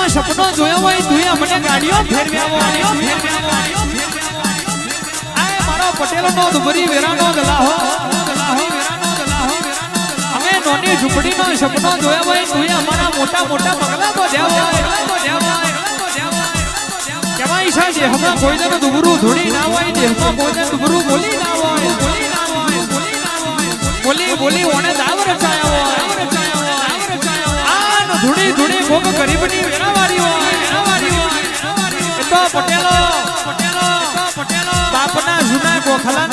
ના સપનો જોયો હોય તું મને ગાડીઓ ફેરવ્યાવો આ મારો પટેલનો દુબરી વેરાનો ગલાહો અમે નોની ઝૂંપડીનો સપનો જોયો હોય તું અમારા મોટા મોટા પગલા તો દેવો કેવાય છે દેહમાં કોઈને દુબરું ધૂણી ના હોય દેહમાં કોઈને દુબરું બોલી ના હોય બોલી બોલી ઓને દાવ રચાયો આ ધૂણી ધૂણી ભોગ ગરીબની વેરાવારી હોય એ તો પટેલો બાપના જૂના ગોખલા